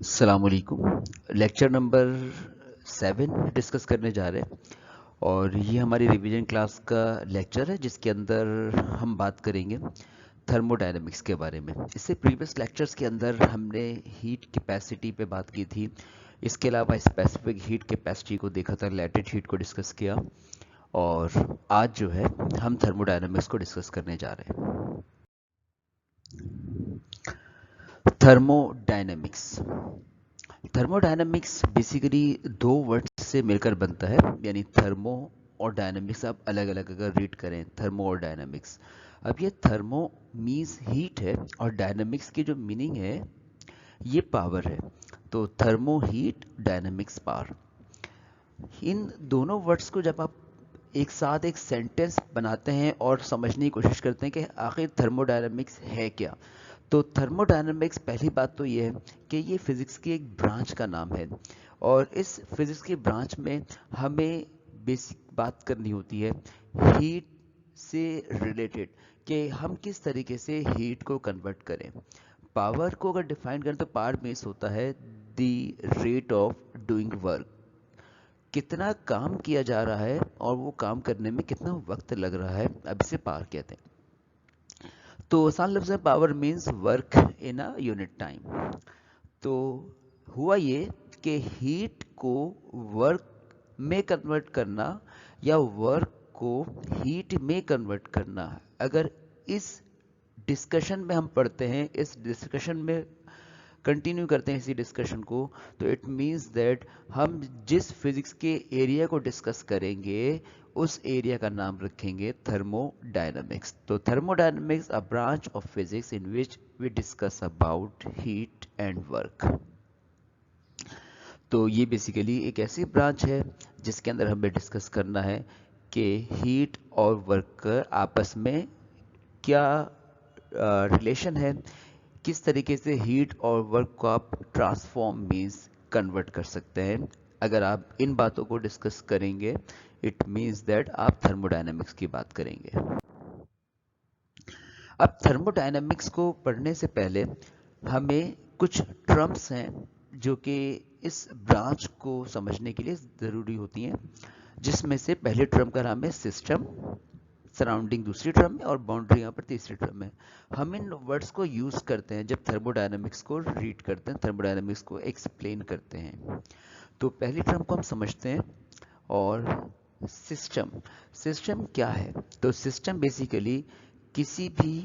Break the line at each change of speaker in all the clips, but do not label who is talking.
अस्सलाम वालेकुम। Lecture number 7 discuss करने जा रहे हैं और ये हमारी रिवीजन क्लास का लेक्चर है जिसके अंदर हम बात करेंगे थर्मोडायनेमिक्स के बारे में। इससे प्रीवियस लेक्चर्स के अंदर हमने हीट कैपेसिटी पे बात की थी। इसके अलावा स्पेसिफिक हीट कैपेसिटी को देखा था, लैटेंट हीट को डिस्कस किया और आज जो है हम थर्मोडायनेमिक्स को डिस्कस करने जा रहे हैं। थर्मोडायनेमिक्स थर्मोडायनामिक्स बेसिकली दो वर्ड्स से मिलकर बनता है, यानी थर्मो और डायनामिक्स आप अलग अलग अगर रीड करें, थर्मो और डायनामिक्स। अब ये थर्मो मीन्स हीट है और डायनामिक्स की जो मीनिंग है ये पावर है। तो थर्मो हीट, डायनामिक्स पावर। इन दोनों वर्ड्स को जब आप एक साथ एक सेंटेंस बनाते हैं और समझने की कोशिश करते हैं कि आखिर थर्मोडायनामिक्स है क्या, तो थर्मोडायनामिक्स पहली बात तो ये है कि ये फिजिक्स की एक ब्रांच का नाम है और इस फिजिक्स की ब्रांच में हमें बेसिक बात करनी होती है हीट से रिलेटेड, कि हम किस तरीके से हीट को कन्वर्ट करें। पावर को अगर डिफाइन करें तो पावर मीन्स होता है the rate of doing work, कितना काम किया जा रहा है और वो काम करने में कितना वक्त लग रहा है, अब इसे पावर कहते हैं। तो आसान लफ्ज़ है power means work in a unit time. तो हुआ ये कि हीट को वर्क में कन्वर्ट करना या वर्क को हीट में कन्वर्ट करना, अगर इस डिस्कशन में हम पढ़ते हैं, इस डिस्कशन में कंटिन्यू करते हैं इसी डिस्कशन को, तो इट मीन्स दैट हम जिस फिजिक्स के एरिया को डिस्कस करेंगे उस एरिया का नाम रखेंगे थर्मोडायनामिक्स। तो thermodynamics a branch of physics in which we discuss about heat and work. तो ये बेसिकली एक ऐसी ब्रांच है जिसके अंदर हमें डिस्कस करना है कि हीट और वर्क आपस में क्या रिलेशन है, किस तरीके से हीट और वर्क को आप ट्रांसफॉर्म मीन्स कन्वर्ट कर सकते हैं। अगर आप इन बातों को डिस्कस करेंगे इट मीन्स दैट आप थर्मोडायनेमिक्स की बात करेंगे। अब थर्मोडायनेमिक्स को पढ़ने से पहले हमें कुछ टर्म्स हैं जो कि इस ब्रांच को समझने के लिए ज़रूरी होती हैं, जिसमें से पहले टर्म का नाम है सिस्टम, सराउंडिंग दूसरी टर्म में और बाउंड्री यहाँ पर तीसरी टर्म में। हम इन वर्ड्स को यूज़ करते हैं जब थर्मोडायनेमिक्स को रीड करते हैं, थर्मोडायनेमिक्स को एक्सप्लेन करते हैं। तो पहली टर्म को हम समझते हैं और सिस्टम। सिस्टम क्या है? तो सिस्टम बेसिकली किसी भी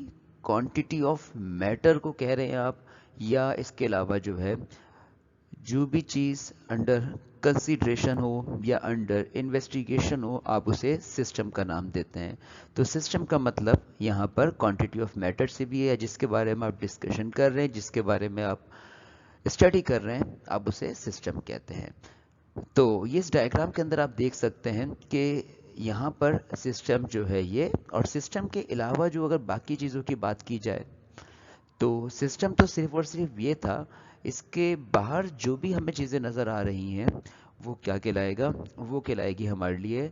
क्वांटिटी ऑफ मैटर को कह रहे हैं आप, या इसके अलावा जो है जो भी चीज़ अंडर कंसीडरेशन हो या अंडर इन्वेस्टिगेशन हो, आप उसे सिस्टम का नाम देते हैं। तो सिस्टम का मतलब यहाँ पर क्वांटिटी ऑफ मैटर से भी है, जिसके बारे में आप डिस्कशन कर रहे हैं, जिसके बारे में आप स्टडी कर रहे हैं, आप उसे सिस्टम कहते हैं। तो ये इस डायग्राम के अंदर आप देख सकते हैं कि यहाँ पर सिस्टम जो है ये, और सिस्टम के अलावा जो अगर बाकी चीज़ों की बात की जाए तो सिस्टम तो सिर्फ और सिर्फ ये था। इसके बाहर जो भी हमें चीज़ें नज़र आ रही हैं वो क्या कहलाएगा? वो कहलाएगी हमारे लिए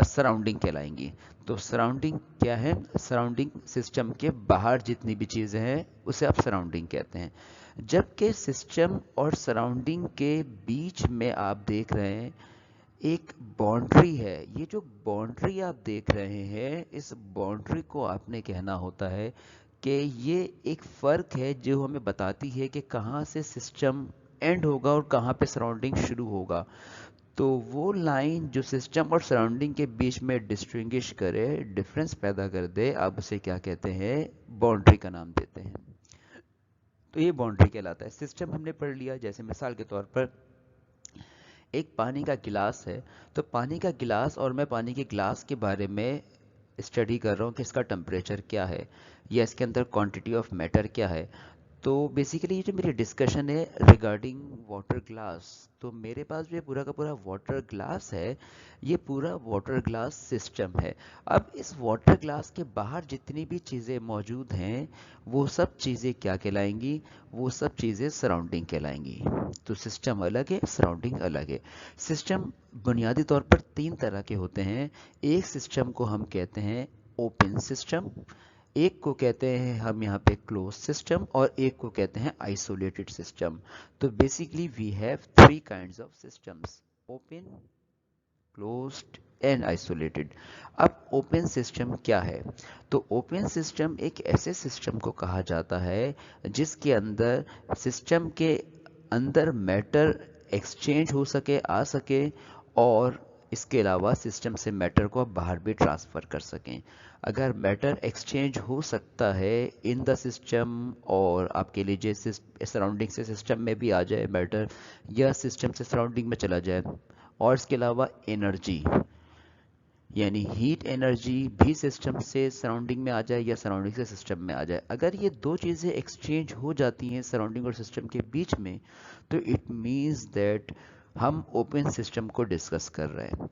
सराउंडिंग कहलाएंगी। तो सराउंडिंग क्या है? सराउंडिंग सिस्टम के बाहर जितनी भी चीज़ें हैं उसे आप सराउंडिंग कहते हैं। जबकि सिस्टम और सराउंडिंग के बीच में आप देख रहे हैं एक बाउंड्री है। ये जो बाउंड्री आप देख रहे हैं, इस बाउंड्री को आपने कहना होता है कि ये एक फ़र्क है जो हमें बताती है कि कहाँ से सिस्टम एंड होगा और कहाँ पे सराउंडिंग शुरू होगा। तो वो लाइन जो सिस्टम और सराउंडिंग के बीच में डिस्टिंग्विश करे, डिफरेंस पैदा कर दे, आप उसे क्या कहते हैं? बाउंड्री का नाम देते हैं। तो ये बाउंड्री कहलाता है। सिस्टम हमने पढ़ लिया, जैसे मिसाल के तौर पर एक पानी का गिलास है, तो पानी का गिलास और मैं पानी के गिलास के बारे में स्टडी कर रहा हूँ कि इसका टेम्परेचर क्या है या इसके अंदर क्वांटिटी ऑफ मैटर क्या है। तो बेसिकली ये जो मेरी डिस्कशन है रिगार्डिंग वाटर ग्लास, तो मेरे पास जो ये पूरा का पूरा वाटर ग्लास है, ये पूरा वाटर ग्लास सिस्टम है। अब इस वाटर ग्लास के बाहर जितनी भी चीज़ें मौजूद हैं वो सब चीज़ें क्या कहलाएंगी? वो सब चीज़ें सराउंडिंग कहलाएंगी। तो सिस्टम अलग है, सराउंडिंग अलग है। सिस्टम बुनियादी तौर पर तीन तरह के होते हैं। एक सिस्टम को हम कहते हैं ओपन सिस्टम, एक को कहते हैं हम यहाँ पे क्लोज सिस्टम और एक को कहते हैं आइसोलेटेड सिस्टम। तो basically we have three kinds of systems, open, closed and isolated. अब ओपन सिस्टम क्या है? तो ओपन सिस्टम एक ऐसे सिस्टम को कहा जाता है जिसके अंदर सिस्टम के अंदर मैटर एक्सचेंज हो सके, आ सके, और इसके अलावा सिस्टम से मैटर को आप बाहर भी ट्रांसफ़र कर सकें। अगर मैटर एक्सचेंज हो सकता है इन द सिस्टम, और आपके लिए जैसे सराउंडिंग से सिस्टम में भी आ जाए मैटर, या सिस्टम से सराउंडिंग में चला जाए, और इसके अलावा एनर्जी यानी हीट एनर्जी भी सिस्टम से सराउंडिंग में आ जाए या सराउंडिंग से सिस्टम में आ जाए, अगर ये दो चीज़ें एक्सचेंज हो जाती हैं सराउंडिंग और सिस्टम के बीच में, तो इट मीन्स दैट हम ओपन सिस्टम को डिस्कस कर रहे हैं।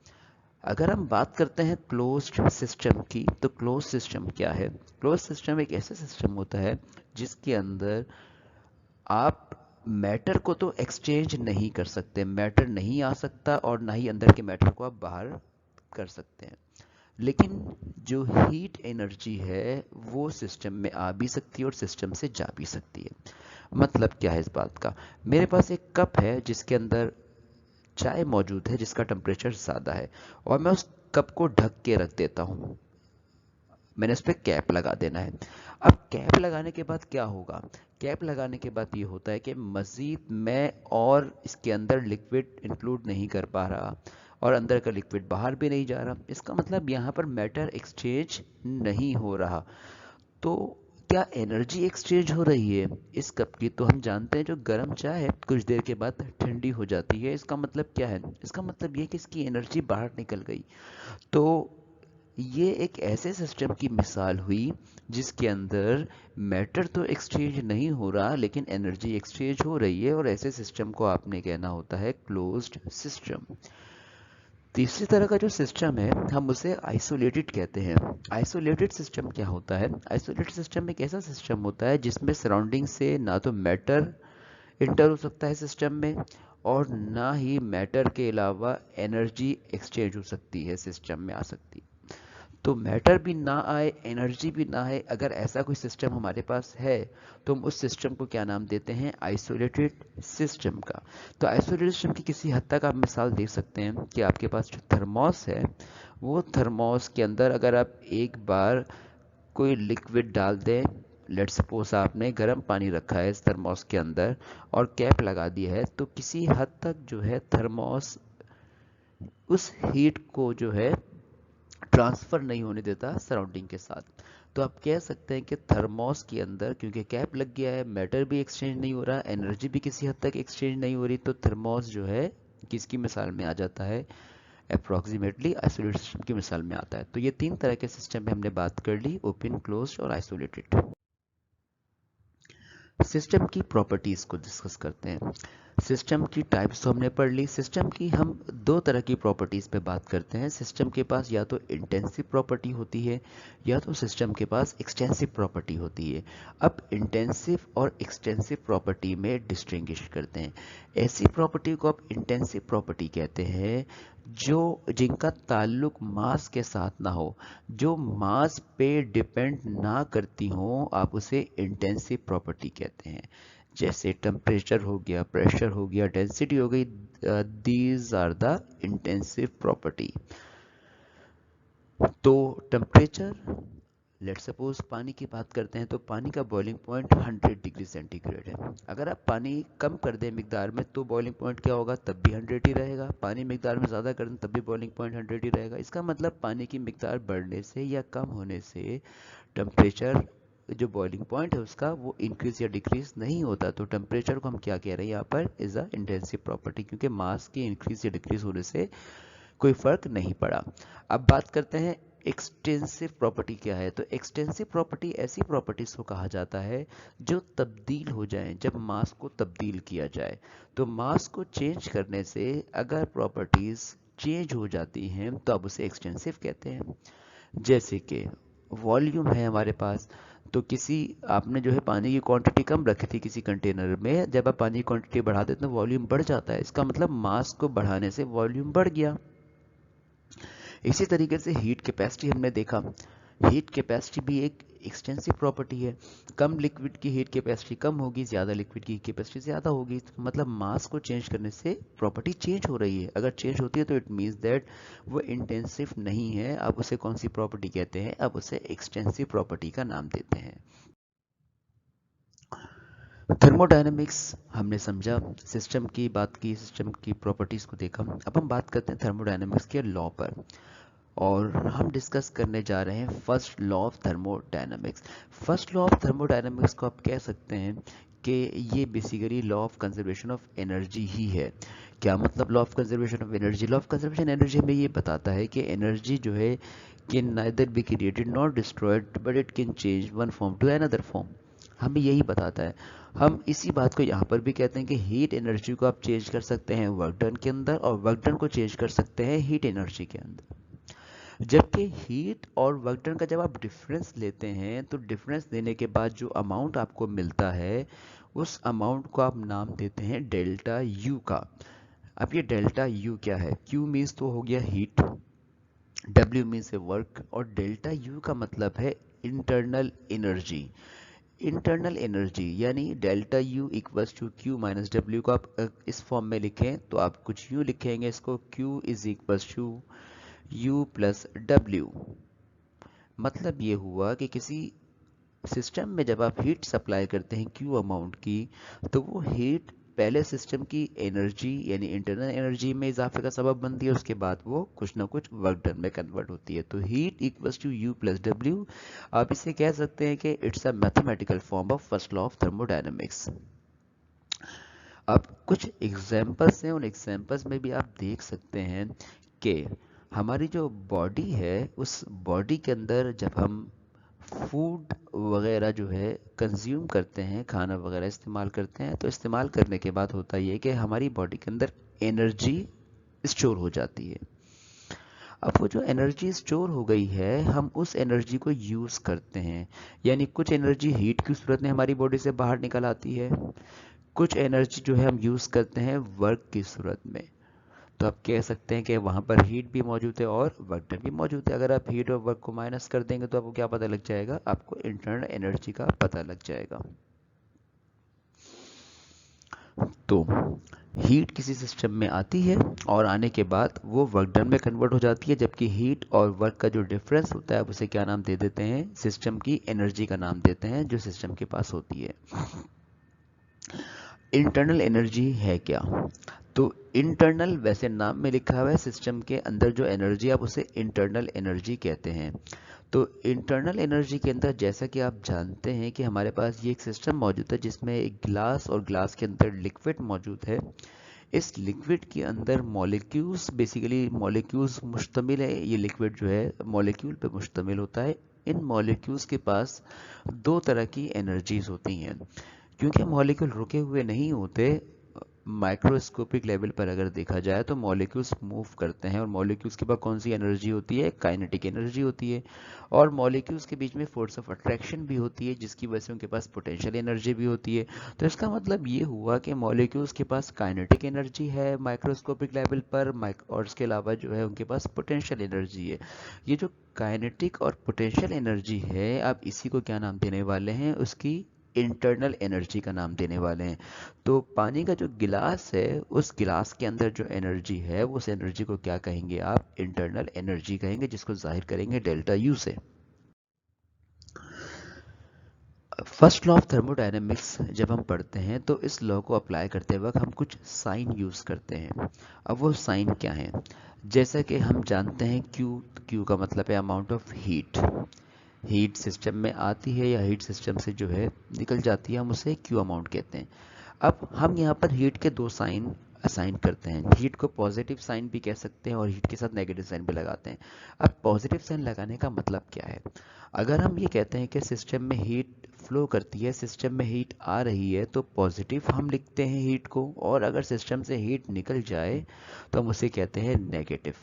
अगर हम बात करते हैं क्लोज्ड सिस्टम की, तो क्लोज सिस्टम क्या है? क्लोज सिस्टम एक ऐसा सिस्टम होता है जिसके अंदर आप मैटर को तो एक्सचेंज नहीं कर सकते, मैटर नहीं आ सकता, और ना ही अंदर के मैटर को आप बाहर कर सकते हैं, लेकिन जो हीट एनर्जी है वो सिस्टम में आ भी सकती है और सिस्टम से जा भी सकती है। मतलब क्या है इस बात का? मेरे पास एक कप है जिसके अंदर चाय मौजूद है जिसका टेम्परेचर ज़्यादा है, और मैं उस कप को ढक के रख देता हूँ। मैंने उस पर कैप लगा देना है। अब कैप लगाने के बाद क्या होगा? कैप लगाने के बाद ये होता है कि मज़ीद मैं और इसके अंदर लिक्विड इंक्लूड नहीं कर पा रहा, और अंदर का लिक्विड बाहर भी नहीं जा रहा। इसका मतलब यहाँ पर मैटर एक्सचेंज नहीं हो रहा। तो क्या एनर्जी एक्सचेंज हो रही है इस कप की? तो हम जानते हैं जो गर्म चाय है कुछ देर के बाद ठंडी हो जाती है। इसका मतलब क्या है? इसका मतलब ये कि इसकी एनर्जी बाहर निकल गई। तो ये एक ऐसे सिस्टम की मिसाल हुई जिसके अंदर मैटर तो एक्सचेंज नहीं हो रहा लेकिन एनर्जी एक्सचेंज हो रही है, और ऐसे सिस्टम को आपने कहना होता है क्लोज्ड सिस्टम। तीसरी तरह का जो सिस्टम है हम उसे आइसोलेटेड कहते हैं। आइसोलेटेड सिस्टम क्या होता है? आइसोलेटेड सिस्टम एक ऐसा सिस्टम होता है जिसमें सराउंडिंग से ना तो मैटर इंटर हो सकता है सिस्टम में, और ना ही मैटर के अलावा एनर्जी एक्सचेंज हो सकती है, सिस्टम में आ सकती है। तो मैटर भी ना आए, एनर्जी भी ना आए, अगर ऐसा कोई सिस्टम हमारे पास है तो हम उस सिस्टम को क्या नाम देते हैं? आइसोलेटेड सिस्टम का। तो आइसोलेटेड सिस्टम की किसी हद तक आप मिसाल दे सकते हैं कि आपके पास जो थर्मोस है, वो थर्मोस के अंदर अगर आप एक बार कोई लिक्विड डाल दें, लेट्स सपोज आपने गर्म पानी रखा है इस थर्मोस के अंदर और कैप लगा दी है, तो किसी हद तक जो है थर्मोस उस हीट को जो है ट्रांसफर नहीं होने देता सराउंडिंग के साथ। तो आप कह सकते हैं कि थर्मोस के अंदर क्योंकि कैप लग गया है, मैटर भी एक्सचेंज नहीं हो रहा, एनर्जी भी किसी हद तक एक्सचेंज नहीं हो रही, तो थर्मोस जो है किसकी मिसाल में आ जाता है? अप्रॉक्सीमेटली आइसोलेटेड सिस्टम की मिसाल में आता है। तो ये तीन तरह के सिस्टम में हमने बात कर ली, ओपन, क्लोज्ड और आइसोलेटेड। सिस्टम की प्रॉपर्टीज को डिस्कस करते हैं। सिस्टम की टाइप्स तो हमने पढ़ ली। सिस्टम की हम दो तरह की प्रॉपर्टीज पे बात करते हैं। सिस्टम के पास या तो इंटेंसिव प्रॉपर्टी होती है या तो सिस्टम के पास एक्सटेंसिव प्रॉपर्टी होती है। अब इंटेंसिव और एक्सटेंसिव प्रॉपर्टी में डिस्टिंग्विश करते हैं। ऐसी प्रॉपर्टी को आप इंटेंसिव प्रॉपर्टी कहते हैं जो जिनका ताल्लुक मास के साथ ना हो, जो मास पे डिपेंड ना करती हो, आप उसे इंटेंसिव प्रॉपर्टी कहते हैं। जैसे टेम्परेचर हो गया, प्रेशर हो गया, डेंसिटी हो गई, these are the intensive property. तो टेम्परेचर, लेट सपोज पानी की बात करते हैं तो पानी का बॉइलिंग पॉइंट 100 डिग्री सेंटीग्रेड है। अगर आप पानी कम कर दें मिकदार में तो बॉइलिंग पॉइंट क्या होगा? तब भी 100 ही रहेगा। पानी मिकदार में ज़्यादा कर दें तब भी बॉइलिंग पॉइंट 100 ही रहेगा। इसका मतलब पानी की मिकदार बढ़ने से या कम होने से टेम्परेचर, जो बॉइलिंग पॉइंट है उसका, वो इंक्रीज या डिक्रीज नहीं होता। तो टेम्परेचर को हम क्या कह रहे हैं यहाँ पर? इज अ इंटेंसिव प्रॉपर्टी, क्योंकि मास के इंक्रीज या डिक्रीज होने से कोई फर्क नहीं पड़ा। अब बात करते हैं एक्सटेंसिव प्रॉपर्टी क्या है। तो एक्सटेंसिव प्रॉपर्टी ऐसी प्रॉपर्टीज को कहा जाता है जो तब्दील हो जाएं जब मास को तब्दील किया जाए। तो मास को चेंज करने से अगर प्रॉपर्टीज चेंज हो जाती हैं तो अब उसे एक्सटेंसिव कहते हैं। जैसे कि वॉल्यूम है हमारे पास, तो किसी आपने जो है पानी की क्वांटिटी कम रखी थी किसी कंटेनर में, जब आप पानी की क्वांटिटी बढ़ा देते हैं वॉल्यूम बढ़ जाता है। इसका मतलब मास को बढ़ाने से वॉल्यूम बढ़ गया। इसी तरीके से हीट कैपेसिटी हमने देखा हीट कैपेसिटी भी एक एक्सटेंसिव प्रॉपर्टी है। कम लिक्विड की हीट कैपेसिटी कम होगी, ज़्यादा लिक्विड की कैपेसिटी ज़्यादा होगी। तो मतलब मास को चेंज करने से प्रॉपर्टी चेंज हो रही है। अगर चेंज होती है तो इट मीन्स दैट वो इंटेंसिव नहीं है। अब उसे कौन सी प्रॉपर्टी कहते हैं? अब उसे एक्सटेंसिव प्रॉपर्टी का नाम देते हैं। थर्मोडायनेमिक्स हमने समझा, सिस्टम की बात की, सिस्टम की प्रॉपर्टीज को देखा। अब हम बात करते हैं थर्मोडायनेमिक्स के लॉ पर, और हम डिस्कस करने जा रहे हैं first law of thermodynamics. First law of thermodynamics को आप कह सकते हैं कि ये basically law of conservation of energy ही है। क्या मतलब law of conservation of energy? Law of conservation energy में ये बताता है कि एनर्जी जो है can neither be created not destroyed but it can change one form to another form. हमें यही बताता है। हम इसी बात को यहाँ पर भी कहते हैं कि हीट एनर्जी को आप चेंज कर सकते हैं वर्क डन के अंदर, और वर्क डन को चेंज कर सकते हैं हीट एनर्जी के अंदर। जबकि हीट और वर्क डन का जब आप डिफरेंस लेते हैं तो डिफरेंस देने के बाद जो अमाउंट आपको मिलता है उस अमाउंट को आप नाम देते हैं डेल्टा यू का। अब ये डेल्टा यू क्या है? क्यू मीन्स तो हो गया हीट, डब्ल्यू मीन्स है वर्क, और डेल्टा यू का मतलब है इंटरनल एनर्जी। इंटरनल एनर्जी यानी delta U equals to Q minus W को आप इस फॉर्म में लिखें तो आप कुछ यूँ लिखेंगे इसको, Q is equals to U plus W. मतलब ये हुआ कि किसी सिस्टम में जब आप हीट सप्लाई करते हैं क्यू अमाउंट की, तो वो हीट पहले सिस्टम की एनर्जी यानी इंटरनल एनर्जी में इजाफे का सबब बनती है, उसके बाद वो कुछ ना कुछ वर्क डन में कन्वर्ट होती है। तो heat equals to U plus W, आप इसे कह सकते हैं कि it's a mathematical form of first law of thermodynamics. अब कुछ एग्जाम्पल्स हैं, उन एग्जाम्पल्स में भी आप देख सकते हैं कि हमारी जो बॉडी है उस बॉडी के अंदर जब हम फूड वगैरह जो है कंज्यूम करते हैं, खाना वगैरह इस्तेमाल करते हैं, तो इस्तेमाल करने के बाद होता ये कि हमारी बॉडी के अंदर एनर्जी स्टोर हो जाती है। अब वो जो एनर्जी स्टोर हो गई है हम उस एनर्जी को यूज़ करते हैं, यानी कुछ एनर्जी हीट की सूरत में हमारी बॉडी से बाहर निकल आती है, कुछ एनर्जी जो है हम यूज़ करते हैं वर्क की सूरत में। तो आप कह सकते हैं कि वहाँ पर हीट भी मौजूद है और वर्क डन भी मौजूद है। अगर आप हीट और वर्क को माइनस कर देंगे तो आपको क्या पता लग जाएगा? आपको इंटरनल एनर्जी का पता लग जाएगा। तो हीट किसी सिस्टम में आती है और आने के बाद वो वर्क डन में कन्वर्ट हो जाती है, जबकि हीट और वर्क का जो डिफरेंस होता है उसे क्या नाम दे देते हैं? सिस्टम की एनर्जी का नाम देते हैं जो सिस्टम के पास होती है। इंटरनल एनर्जी है क्या? तो इंटरनल वैसे नाम में लिखा हुआ है, सिस्टम के अंदर जो एनर्जी आप उसे इंटरनल एनर्जी कहते हैं। तो इंटरनल एनर्जी के अंदर जैसा कि आप जानते हैं कि हमारे पास ये एक सिस्टम मौजूद है जिसमें एक ग्लास और ग्लास के अंदर लिक्विड मौजूद है। इस लिक्विड के अंदर मॉलिक्यूल्स, बेसिकली मॉलिक्यूल्स मुश्तमिल है, ये लिक्विड जो है मॉलिक्यूल पे मुश्तमिल होता है। इन मॉलिक्यूल्स के पास दो तरह की एनर्जीज होती हैं। क्योंकि मॉलिक्यूल रुके हुए नहीं होते, माइक्रोस्कोपिक लेवल पर अगर देखा जाए तो मॉलिक्यूल्स मूव करते हैं, और मॉलिक्यूल्स के पास कौन सी एनर्जी होती है? काइनेटिक एनर्जी होती है। और मॉलिक्यूल्स के बीच में फोर्स ऑफ अट्रैक्शन भी होती है जिसकी वजह से उनके पास पोटेंशियल एनर्जी भी होती है। तो इसका मतलब ये हुआ कि मॉलिक्यूल्स के पास काइनेटिक एनर्जी है माइक्रोस्कोपिक लेवल पर, और इसके अलावा जो है उनके पास पोटेंशियल एनर्जी है। ये जो काइनेटिक और पोटेंशियल एनर्जी है, आप इसी को क्या नाम देने वाले हैं? उसकी इंटरनल एनर्जी का नाम देने वाले हैं। तो पानी का जो गिलास है उस गिलास के अंदर जो एनर्जी है उस एनर्जी को क्या कहेंगे आप? इंटरनल एनर्जी कहेंगे, जिसको जाहिर करेंगे डेल्टा यू से। फर्स्ट लॉ ऑफ थर्मोडायनेमिक्स जब हम पढ़ते हैं तो इस लॉ को अप्लाई करते वक्त हम कुछ साइन यूज़ करते हैं। अब वो साइन क्या है? जैसा कि हम जानते हैं क्यू, क्यू का मतलब है amount of heat. Heat system में आती है या हीट सिस्टम से जो है निकल जाती है, हम उसे क्यू अमाउंट कहते हैं। अब हम यहाँ पर हीट के दो साइन असाइन करते हैं। हीट को पॉजिटिव साइन भी कह सकते हैं और हीट के साथ नेगेटिव साइन भी लगाते हैं। अब पॉजिटिव साइन लगाने का मतलब क्या है? अगर हम ये कहते हैं कि सिस्टम में हीट फ्लो करती है, सिस्टम में हीट आ रही है, तो पॉजिटिव हम लिखते हैं हीट को, और अगर सिस्टम से हीट निकल जाए तो हम उसे कहते हैं नेगेटिव।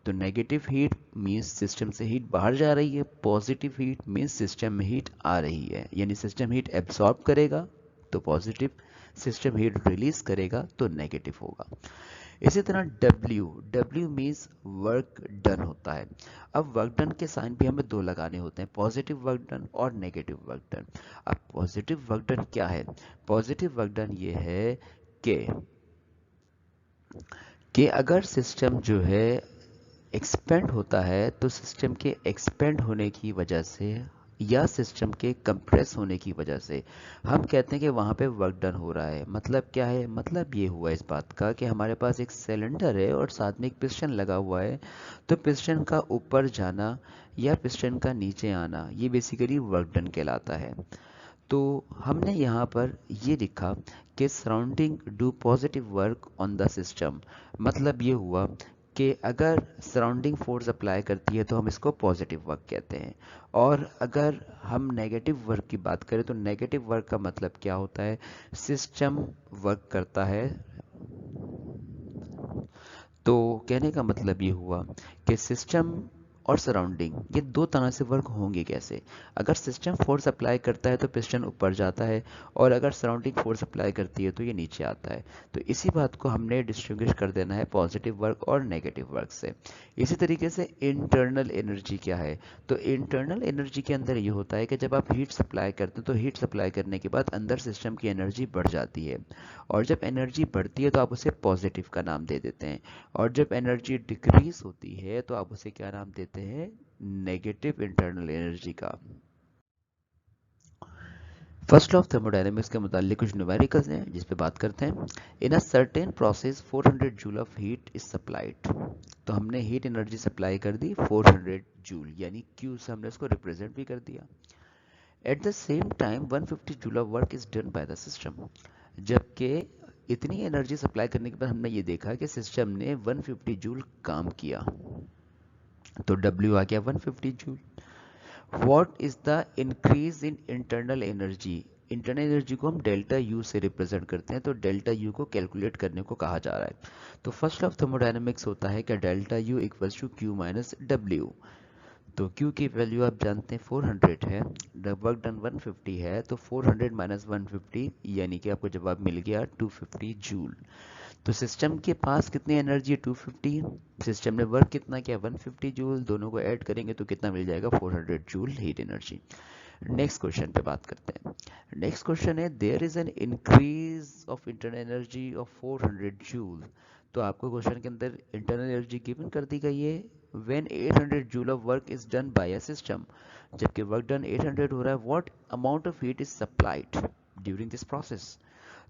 तो नेगेटिव हीट मीन्स सिस्टम से हीट बाहर जा रही है, पॉजिटिव हीट मीन्स सिस्टम में हीट आ रही है। यानी सिस्टम हीट एब्सॉर्ब करेगा तो पॉजिटिव, सिस्टम हीट रिलीज करेगा तो नेगेटिव होगा। इसी तरह W मीन्स वर्क डन होता है। अब वर्क डन के साइन भी हमें दो लगाने होते हैं, पॉजिटिव वर्क डन और नेगेटिव वर्क डन। अब पॉजिटिव वर्क डन क्या है? पॉजिटिव वर्क डन ये है कि अगर सिस्टम जो है एक्सपेंड होता है तो सिस्टम के एक्सपेंड होने की वजह से या सिस्टम के कंप्रेस होने की वजह से हम कहते हैं कि वहाँ पे वर्क डन हो रहा है। मतलब क्या है? मतलब ये हुआ इस बात का कि हमारे पास एक सिलेंडर है और साथ में एक पिस्टन लगा हुआ है, तो पिस्टन का ऊपर जाना या पिस्टन का नीचे आना ये बेसिकली वर्क डन कहलाता है। तो हमने यहाँ पर ये लिखा कि surrounding do positive work on the system. मतलब ये हुआ कि अगर सराउंडिंग फोर्स अप्लाई करती है तो हम इसको पॉजिटिव वर्क कहते हैं, और अगर हम नेगेटिव वर्क की बात करें तो नेगेटिव वर्क का मतलब क्या होता है? सिस्टम वर्क करता है। तो कहने का मतलब ये हुआ कि सिस्टम और सराउंडिंग ये दो तरह से वर्क होंगे कैसे? अगर सिस्टम फोर्स अप्लाई करता है तो पिस्टन ऊपर जाता है, और अगर सराउंडिंग फोर्स अप्लाई करती है तो ये नीचे आता है। तो इसी बात को हमने डिस्टिंग्विश कर देना है पॉजिटिव वर्क और नेगेटिव वर्क से। इसी तरीके से इंटरनल एनर्जी क्या है? तो इंटरनल एनर्जी के अंदर ये होता है कि जब आप हीट सप्लाई करते हैं तो हीट सप्लाई करने के बाद अंदर सिस्टम की एनर्जी बढ़ जाती है, और जब एनर्जी बढ़ती है तो आप उसे पॉजिटिव का नाम दे देते हैं, और जब एनर्जी डिक्रीज होती है तो आप उसे क्या नाम देते हैं? नेगेटिव इंटरनल एनर्जी का। फर्स्ट लॉ ऑफ थर्मोडायनेमिक्स के मुतालिक कुछ न्यूमेरिकल्स हैं जिस पे बात करते हैं। In a certain process 400 joule of heat is supplied. तो हमने हीट एनर्जी सप्लाई कर दी 400 जूल, यानी क्यू से हमने इसको रिप्रेजेंट भी कर दिया। At the same time 150 joule of work is done by the system. जबकि इतनी एनर्जी सप्लाई करने के बाद हमने ये देखा कि सिस्टम ने 150 जूल काम किया, तो W आ गया 150 joule. What is the increase in internal energy? Internal energy को हम डेल्टा यू से रिप्रेजेंट करते हैं, तो डेल्टा यू को कैलकुलेट करने को कहा जा रहा है। तो फर्स्ट लॉ ऑफ थर्मोडायनेमिक्स होता है कि delta U equals to Q minus W. तो Q की वैल्यू आप जानते हैं 400 है, वर्क डन 150 है, तो 400 माइनस 150 यानी कि आपको जवाब मिल गया 250 जूल। तो सिस्टम के पास कितनी एनर्जी है? 250। सिस्टम ने वर्क कितना किया? 150 जूल। दोनों को ऐड करेंगे तो कितना मिल जाएगा? 400 joule heat energy. Next question पे बात करते हैं। नेक्स्ट क्वेश्चन है there is an increase of internal energy of 400 joule. तो आपको क्वेश्चन के अंदर इंटरनल एनर्जी गिवन कर दी गई है when 800 joule of work is done by a system. जबकि वर्क डन 800 हो रहा है, what amount of heat is supplied during this process.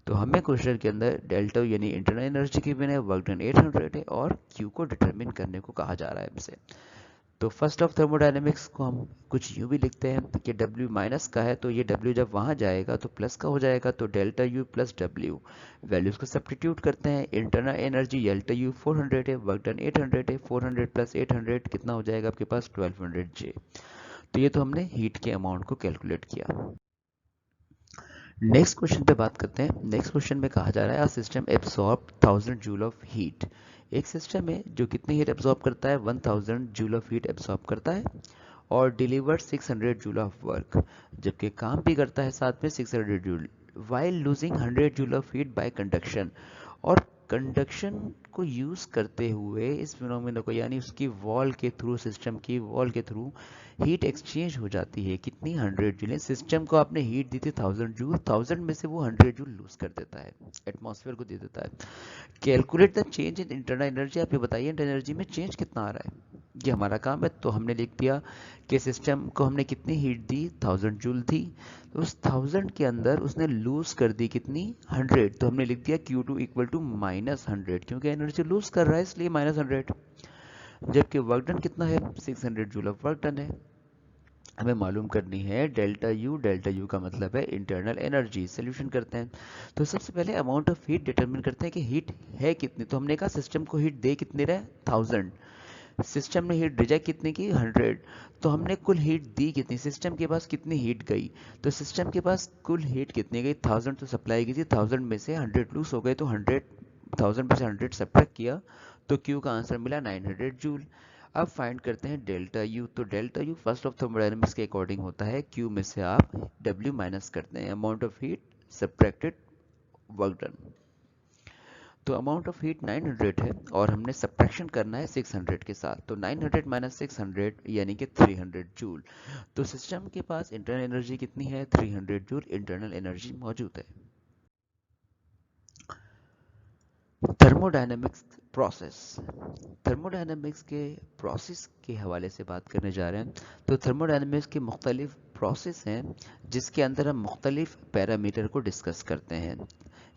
तो हमें क्वेश्चन के अंदर डेल्टा यानी इंटरनल एनर्जी गिवन है, वर्क डन 800 है, और क्यू को डिटरमिन करने को कहा जा रहा है हमसे। तो फर्स्ट ऑफ थर्मोडायनेमिक्स को हम कुछ यूं भी लिखते हैं कि W माइनस का है, तो ये W जब वहां जाएगा तो प्लस का हो जाएगा, तो delta U plus W। Values को सब्स्टिट्यूट करते हैं। इंटरनल एनर्जी डेल्टा U 400 है, वर्क डन 800 है, 400 प्लस 800 कितना हो जाएगा आपके पास? 1200 J। तो ये तो हमने हीट के अमाउंट को कैलकुलेट किया। नेक्स्ट क्वेश्चन पे बात करते हैं। नेक्स्ट क्वेश्चन में कहा जा रहा है system absorb 1000 joule of heat. एक सिस्टम है जो कितनी हीट एब्सॉर्ब करता है? 1000 जूल ऑफ हीट एब्सॉर्ब करता है, और डिलीवर 600 जूल ऑफ वर्क। जबकि काम भी करता है साथ में 600 joule, while losing 100 joule of heat bye conduction. और कंडक्शन को यूज करते हुए इस फिनोमेना को, यानी उसकी वॉल के थ्रू, सिस्टम की वॉल के थ्रू हीट एक्सचेंज हो जाती है। कितनी? 100 जूल। सिस्टम को आपने हीट दी थी 1000 जूल, 1000 में से वो 100 जूल लूज कर देता है, एटमॉस्फेयर को दे देता है। Calculate the change in internal energy. आप ये बताइए इंटरनल एनर्जी में चेंज कितना आ रहा है? ये हमारा काम है। तो हमने लिख दिया कि सिस्टम को हमने कितनी हीट दी? 1000 जूल थी, तो उस 1000 के अंदर उसने लूज कर दी कितनी? 100। तो हमने लिख दिया Q2 इक्वल टू माइनस 100, क्योंकि एनर्जी लूज कर रहा है इसलिए माइनस 100। जबकि वर्क डन कितना है? 600 जूल ऑफ वर्क डन है। हमें मालूम करनी है डेल्टा यू। डेल्टा यू का मतलब है इंटरनल एनर्जी। सोल्यूशन करते हैं। तो सबसे पहले अमाउंट ऑफ हीट डिटरमिन करते हैं कि हीट है कितनी। तो हमने कहा सिस्टम को हीट दे कितनी रहे? 1000। सिस्टम ने हीट रिजेक्ट कितनी की? 100। तो हमने कुल हीट दी कितनी? सिस्टम के पास कितनी हीट गई? तो सिस्टम के पास कुल हीट कितनी गई? 1000 तो सप्लाई की थी, 1000 में से 100 लूज हो गए, तो 100, 1000 में से 100 सब्ट्रैक्ट किया, तो क्यू का आंसर मिला 900 जूल। अब फाइंड करते हैं डेल्टा यू। तो delta U first of thermodynamics के अकॉर्डिंग होता है क्यू में से आप डब्ल्यू माइनस करते हैं, amount of heat subtracted work done. तो अमाउंट ऑफ हीट 900 है और हमने सब्ट्रैक्शन करना है 600 के साथ, तो 900 माइनस 600 यानी कि 300 जूल। तो सिस्टम के पास इंटरनल एनर्जी कितनी है? 300 जूल इंटरनल एनर्जी मौजूद है। थर्मोडायनेमिक्स प्रोसेस, थर्मोडायनेमिक्स के प्रोसेस के हवाले से बात करने जा रहे हैं। तो थर्मोडायनेमिक्स के मुख्तलिफ प्रोसेस हैं जिसके अंदर हम मुख्तलिफ पैरामीटर को डिस्कस करते हैं,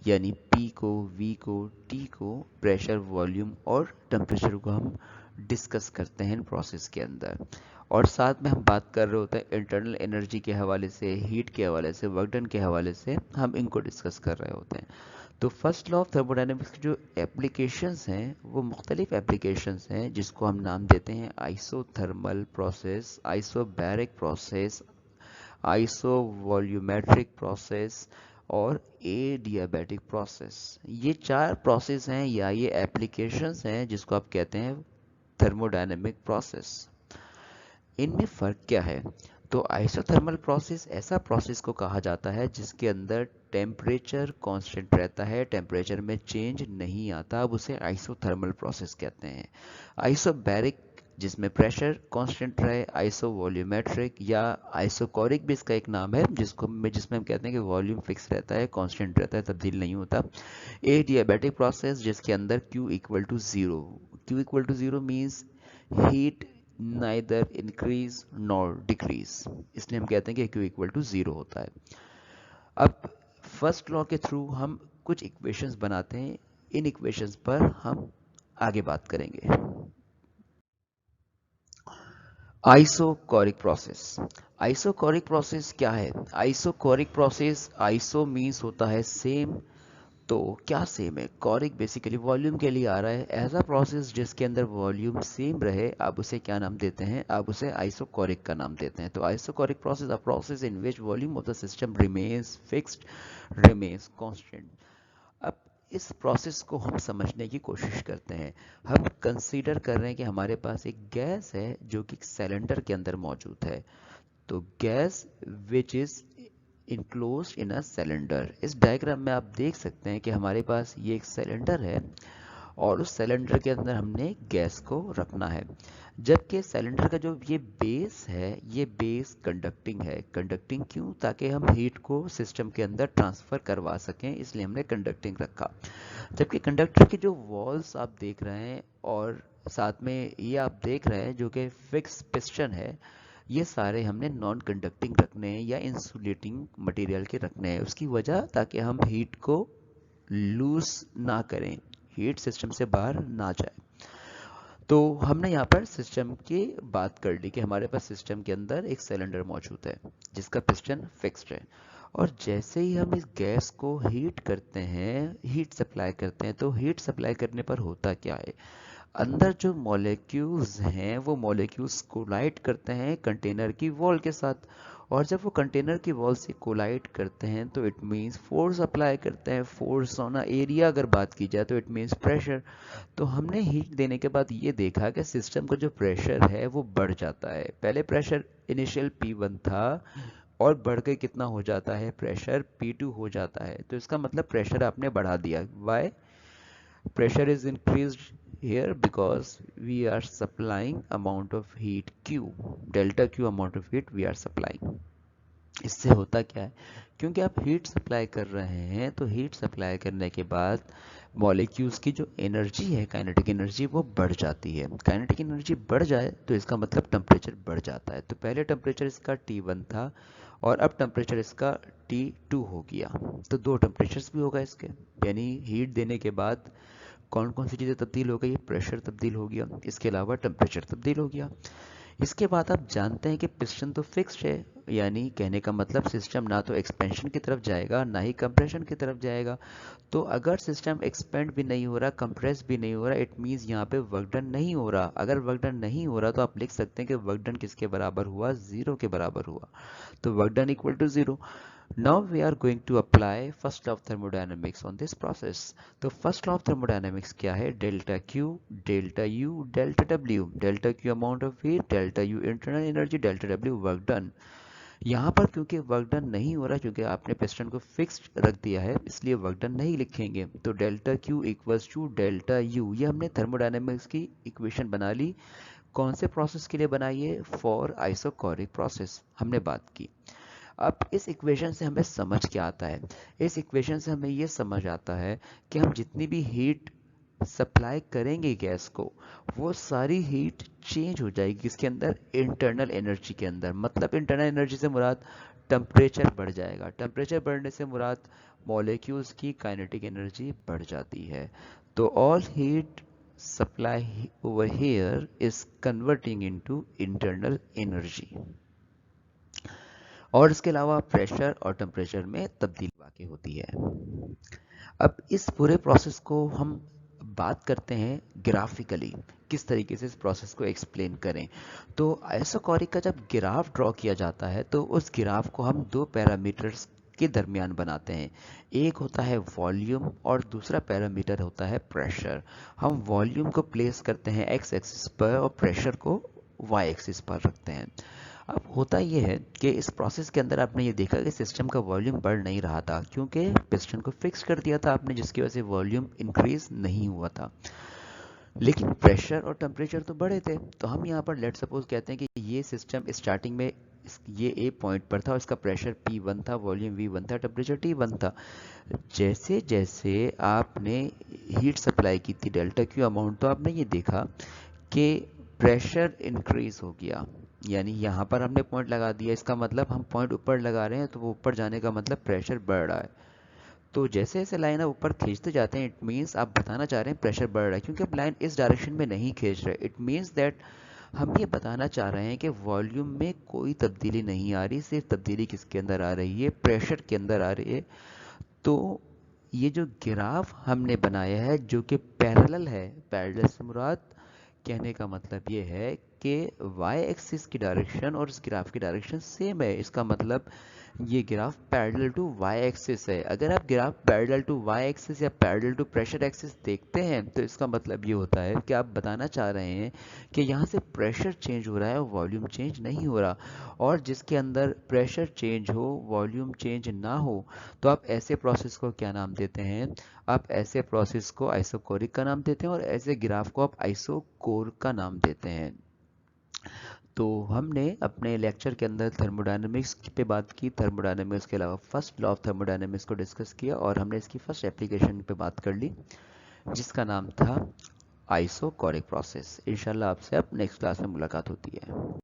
यानी P को, V को, T को, प्रेशर, वॉल्यूम और टेम्परेचर को हम डिस्कस करते हैं प्रोसेस के अंदर। और साथ में हम बात कर रहे होते हैं इंटरनल एनर्जी के हवाले से, हीट के हवाले से, वर्क डन के हवाले से हम इनको डिस्कस कर रहे होते हैं। तो फर्स्ट लॉ ऑफ थर्मोडायनेमिक्स की जो एप्लीकेशंस हैं वो मुख्तलिफ एप्लीकेशंस हैं जिसको हम नाम देते हैं isothermal process, isobaric process, iso volumetric process और एडियाबैटिक प्रोसेस। ये 4 प्रोसेस हैं या ये एप्लीकेशंस हैं जिसको आप कहते हैं थर्मोडायनेमिक प्रोसेस। इनमें फ़र्क क्या है? तो आइसोथर्मल प्रोसेस ऐसा प्रोसेस को कहा जाता है जिसके अंदर टेम्परेचर कांस्टेंट रहता है, टेम्परेचर में चेंज नहीं आता, अब उसे आइसोथर्मल प्रोसेस कहते हैं। आइसोबैरिक जिसमें प्रेशर कांस्टेंट रहे, आइसो वॉल्यूमेट्रिक या आइसोकोरिक भी इसका एक नाम है जिसमें हम कहते हैं कि वॉल्यूम फिक्स रहता है, कांस्टेंट रहता है, तब्दील नहीं होता। एडियाबैटिक प्रोसेस जिसके अंदर Q equal to zero, Q equal to zero means heat neither increase nor decrease, इसलिए हम कहते हैं कि Q इक्वल टू ज़ीरो होता है। अब फर्स्ट लॉ के थ्रू हम कुछ इक्वेशंस बनाते हैं, इन इक्वेशंस पर हम आगे बात करेंगे। आइसोकोरिक प्रोसेस, आइसोकोरिक प्रोसेस क्या है? आइसोकोरिक प्रोसेस, आइसो मीन्स होता है सेम, तो क्या सेम है? कोरिक बेसिकली वॉल्यूम के लिए आ रहा है। ऐसा प्रोसेस जिसके अंदर वॉल्यूम सेम रहे, आप उसे क्या नाम देते हैं? आप उसे आइसोकोरिक का नाम देते हैं। तो isochoric process a process in which volume of the system remains fixed, remains constant. अब इस प्रोसेस को हम समझने की कोशिश करते हैं। हम कंसीडर कर रहे हैं कि हमारे पास एक गैस है जो कि सिलेंडर के अंदर मौजूद है। तो gas which is enclosed in a cylinder. इस डायग्राम में आप देख सकते हैं कि हमारे पास ये एक सिलेंडर है और उस सिलेंडर के अंदर हमने गैस को रखना है, जबकि सिलेंडर का जो ये बेस है, ये बेस कंडक्टिंग है। कंडक्टिंग क्यों? ताकि हम हीट को सिस्टम के अंदर ट्रांसफर करवा सकें, इसलिए हमने कंडक्टिंग रखा। जबकि कंडक्टर के जो वॉल्स आप देख रहे हैं और साथ में ये आप देख रहे हैं जो कि फिक्स पिस्टन है, ये सारे हमने नॉन कंडक्टिंग रखने हैं या इंसुलेटिंग मटेरियल के रखने हैं। उसकी वजह ताकि हम हीट को लूज ना करें, हीट सिस्टम से बाहर ना जाए। तो हमने यहाँ पर सिस्टम की बात कर ली कि हमारे पास सिस्टम के अंदर एक सिलेंडर मौजूद है जिसका पिस्टन फिक्स्ड है, और जैसे ही हम इस गैस को हीट करते हैं, हीट सप्लाई करते हैं, तो हीट सप्लाई करने पर होता क्या है? अंदर जो मॉलिक्यूल्स हैं वो मॉलिक्यूल्स कोलाइड करते हैं कंटेनर की वॉल के साथ, और जब वो कंटेनर की वॉल से कोलाइड करते हैं तो इट मीन्स फोर्स अप्लाई करते हैं। फोर्स ऑन एरिया अगर बात की जाए तो इट मीन्स प्रेशर। तो हमने हीट देने के बाद ये देखा कि सिस्टम का जो प्रेशर है वो बढ़ जाता है। पहले प्रेशर इनिशियल P1 था और बढ़ के कितना हो जाता है? प्रेशर P2 हो जाता है। तो इसका मतलब प्रेशर आपने बढ़ा दिया। Y? Pressure is increased here because we are supplying amount of heat Q, delta Q amount of heat we are supplying. इससे होता क्या है? क्योंकि आप हीट सप्लाई कर रहे हैं तो हीट सप्लाई करने के बाद मॉलिक्यूल्स की जो एनर्जी है, काइनेटिक एनर्जी, वो बढ़ जाती है। काइनेटिक एनर्जी बढ़ जाए तो इसका मतलब टेम्परेचर बढ़ जाता है। तो पहले टेम्परेचर इसका T1 था और अब टेम्परेचर इसका T2 हो गया। तो दो टेम्परेचर्स भी होगा इसके, यानी हीट देने के बाद कौन कौन सी चीज़ें तब्दील हो गई? प्रेशर तब्दील हो गया, इसके अलावा टेम्परेचर तब्दील हो गया। इसके बाद आप जानते हैं कि पिस्टन तो फिक्स्ड है, यानी कहने का मतलब सिस्टम ना तो एक्सपेंशन की तरफ जाएगा ना ही कंप्रेशन की तरफ जाएगा। तो अगर सिस्टम एक्सपेंड भी नहीं हो रहा, कंप्रेस भी नहीं हो रहा, इट मीन्स यहाँ पे वर्क डन नहीं हो रहा। अगर वर्क डन नहीं हो रहा तो आप लिख सकते हैं कि वर्क डन किसके बराबर हुआ? ज़ीरो के बराबर हुआ। तो work done equal to zero. Now we are going to apply first law of thermodynamics on this process. तो first law of thermodynamics क्या है? Delta Q, delta U, delta W. Delta Q amount of heat, delta U internal energy, delta W work done. यहाँ पर क्योंकि work done नहीं हो रहा, क्योंकि आपने पिस्टन को फिक्स्ड रख दिया है, इसलिए वर्क डन नहीं लिखेंगे। तो delta Q equals to delta U, ये हमने थर्मोडायनेमिक्स की इक्वेशन बना ली। कौन से प्रोसेस के लिए बनाइए? फॉर आइसोकोरिक प्रोसेस हमने बात की। अब इस इक्वेशन से हमें समझ क्या आता है? इस इक्वेशन से हमें ये समझ आता है कि हम जितनी भी हीट सप्लाई करेंगे गैस को, वो सारी हीट चेंज हो जाएगी किसके अंदर? इंटरनल एनर्जी के अंदर। मतलब इंटरनल एनर्जी से मुराद टेम्परेचर बढ़ जाएगा, टेम्परेचर बढ़ने से मुराद मॉलिक्यूल्स की काइनेटिक एनर्जी बढ़ जाती है। तो all heat supply over here is converting into internal energy. और इसके अलावा प्रेशर और टेम्परेचर में तब्दीली वाक़ई होती है। अब इस पूरे प्रोसेस को हम बात करते हैं ग्राफिकली, किस तरीके से इस प्रोसेस को एक्सप्लेन करें। तो आइसोकोरिक का जब ग्राफ ड्रॉ किया जाता है तो उस ग्राफ को हम दो पैरामीटर्स के दरमियान बनाते हैं। एक होता है वॉल्यूम और दूसरा पैरामीटर होता है प्रेशर। हम वॉल्यूम को प्लेस करते हैं एक्स एक्सिस पर और प्रेशर को वाई एक्सिस पर रखते हैं। अब होता यह है कि इस प्रोसेस के अंदर आपने ये देखा कि सिस्टम का वॉल्यूम बढ़ नहीं रहा था, क्योंकि पिस्टन को फिक्स कर दिया था आपने, जिसकी वजह से वॉल्यूम इंक्रीज नहीं हुआ था। लेकिन प्रेशर और टेम्परेचर तो बढ़े थे। तो हम यहाँ पर लेट सपोज कहते हैं कि ये सिस्टम स्टार्टिंग में ये ए पॉइंट पर था और इसका प्रेशर P1 था, वॉल्यूम V1 था, टेम्परेचर T1 था। जैसे जैसे आपने हीट सप्लाई की थी डेल्टा क्यू अमाउंट, तो आपने ये देखा कि प्रेशर इंक्रीज हो गया। यानी यहाँ पर हमने पॉइंट लगा दिया, इसका मतलब हम पॉइंट ऊपर लगा रहे हैं, तो वो ऊपर जाने का मतलब प्रेशर बढ़ रहा है। तो जैसे जैसे लाइन आप ऊपर खींचते जाते हैं, इट मीन्स आप बताना चाह रहे हैं प्रेशर बढ़ रहा है, क्योंकि आप लाइन इस डायरेक्शन में नहीं खींच रहे। इट मीन्स दैट हम ये बताना चाह रहे हैं कि वॉल्यूम में कोई तब्दीली नहीं आ रही, सिर्फ तब्दीली किसके अंदर आ रही है? प्रेशर के अंदर आ रही है। तो ये जो ग्राफ हमने बनाया है जो कि पैरेलल है, पैरेलल से मुराद कहने का मतलब ये है कि वाई एक्सिस की डायरेक्शन और इस ग्राफ की डायरेक्शन सेम है। इसका मतलब ये graph parallel to Y axis है। अगर आप graph parallel to Y axis या पैरेलल टू प्रेशर एक्सिस देखते हैं तो इसका मतलब ये होता है कि आप बताना चाह रहे हैं कि यहाँ से प्रेशर चेंज हो रहा है और वॉल्यूम चेंज नहीं हो रहा। और जिसके अंदर प्रेशर चेंज हो, वॉल्यूम चेंज ना हो, तो आप ऐसे प्रोसेस को क्या नाम देते हैं? आप ऐसे प्रोसेस को आइसोकोरिक का नाम देते हैं और ऐसे ग्राफ को आप आइसोकोर का नाम देते हैं। तो हमने अपने लेक्चर के अंदर थर्मोडायनेमिक्स पे बात की, थर्मोडायनेमिक्स के अलावा फर्स्ट लॉ ऑफ थर्मोडायनेमिक्स को डिस्कस किया और हमने इसकी फर्स्ट एप्लीकेशन पे बात कर ली, जिसका नाम था आइसोकोरिक प्रोसेस। इंशाल्लाह आपसे अब नेक्स्ट क्लास में मुलाकात होती है।